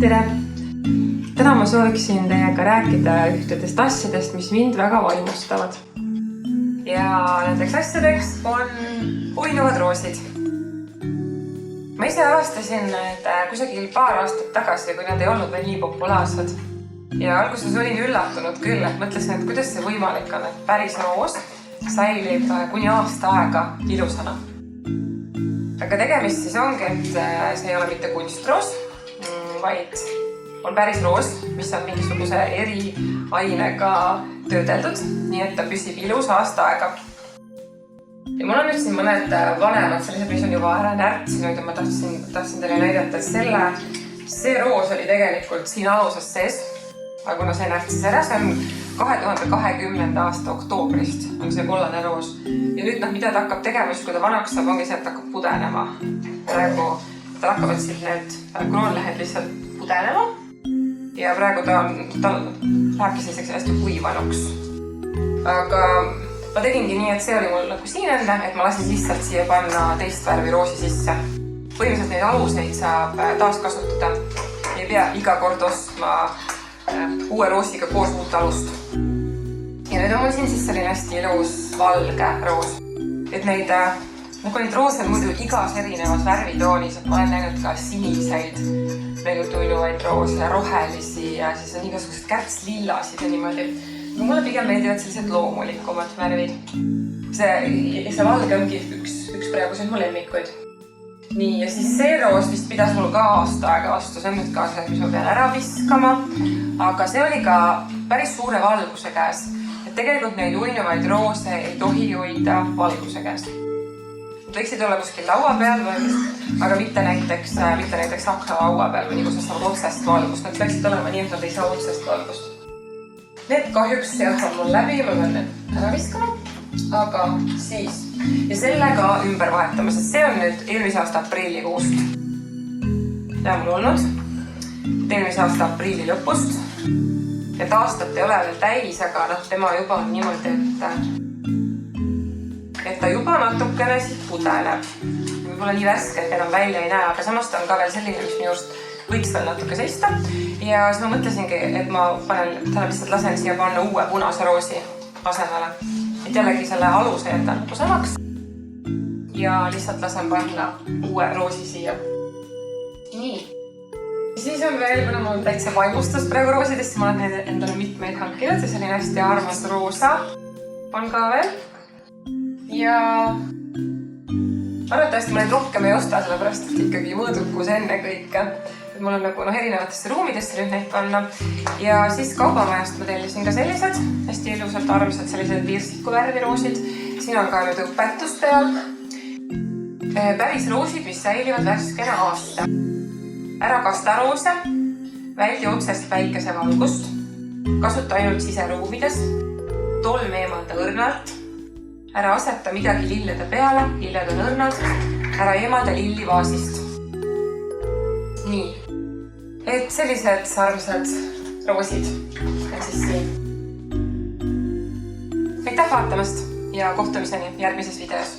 tere! Täna ma sooviksin teiega rääkida ühtedest asjadest, mis mind väga vaimustavad. Ja nendeks asjadeks on uinuvad roosid. Ma ise avastasin need kusagil paar aastat tagasi, kui nad ei olnud veel nii populaarsed. Ja alguses olin üllatunud küll, et mõtlesin, et kuidas see võimalik on, et päris roos säilib kuni aasta aega ilusana. Aga tegemist siis ongi, et see ei ole mitte kunstroos, vaid on päris roos, mis on mingisuguse eriainega töödeldud, nii et ta püsib ilus aasta aega. Ja mul on nüüd siin mõned vanemad, sellised, mis on juba ära närtsinud ja ma tahtsin teile näidata, et see roos oli tegelikult siin aluses sees, aga kuna see närtsis ära, see on 2020. aasta oktoobrist on see kollane roos. Ja nüüd mida ta hakkab tegema, kui ta vanaks saab, ongi see, et ta hakkab pudenema. Praegu ta hakkavad siit need kroonlehed lihtsalt pudenema. Ja praegu ta lähebki selliseks hästi kuivanuks. Aga ma tegingi nii, et see oli mul nagu siin enne, et ma lasin lihtsalt siia panna teist värvi roosi sisse. Põhimõtteliselt neid aluseid saab taaskasutada. Ei pea iga kord ostma uue roosiga koos uut alust. Ja nüüd on mul siin siis selline hästi ilus valge roos. Et neid roose on muidu igas erinevas värvitoonis, et ma olen näinud ka siniseid uinuvaid roose, rohelisi ja siis on igasugused kärtslillasid ja niimoodi. Mulle pigem meeldivad sellised loomulikumad värvid. See valge ongi üks praeguseid mu lemmikuid. Nii, ja siis see roos vist pidas mul ka aasta aega vastu, see on nüüd ka see, mis ma pean ära viskama. Aga see oli ka päris suure valguse käes. Et tegelikult neid uinuvaid roose ei tohi hoida valguse käes. Nad võiksid olla kuskil laua peal, aga mitte näiteks aknalaua peal või nagu sa saavad otsest valgust. Nad võiksid olema nii, et nad ei saa otsest valgust. Need kahjuks on mul läbi, ma pean need ära viskama. Aga siis, ja sellega ümber vahetama, sest see on nüüd eelmise aasta aprillikuust. See on mul olnud eelmise aasta aprilli lõpust. Et aastat ei ole veel täis, aga tema juba on niimoodi, et ta juba natukene siit pudeneb. Võib-olla nii värske, et enam välja ei näe, aga samas ta on ka veel selline, mis minu arust võiks veel natuke seista. Ja siis ma mõtlesingi, et ma lihtsalt lasen siia panna uue punase roosi asemele. Et jällegi selle aluse jätan nagu samaks. Ja lihtsalt lasen panna uue roosi siia. Nii. Ja siis on veel, kuna mul täitsa vaimustus praegu roosidest, ma olen endale mitmeid hankinud ja selline hästi armas roosa on ka veel. Ja arvatavasti ma neid rohkem ei osta, sellepärast et ikkagi mõõdukus enne kõike. Mul on nagu erinevatesse ruumidesse nüüd neid panna. Ja siis kaubamajast ma tellisin ka sellised, hästi ilusalt armsad sellised virsiku värviroosid. Siin on ka nüüd õpetus peal. Päris roosid, mis säilivad värskena aasta. Ära kasta roose, väldi otsest päikesevalgust, kasuta ainult siseruumides, tolm eemalda õrnalt, ära aseta midagi lillede peale, lilled on õrnad, ära eemalda lilli vaasist. Nii, et sellised armsad roosid on siis siin. Aitäh vaatamast ja kohtumiseni järgmises videos.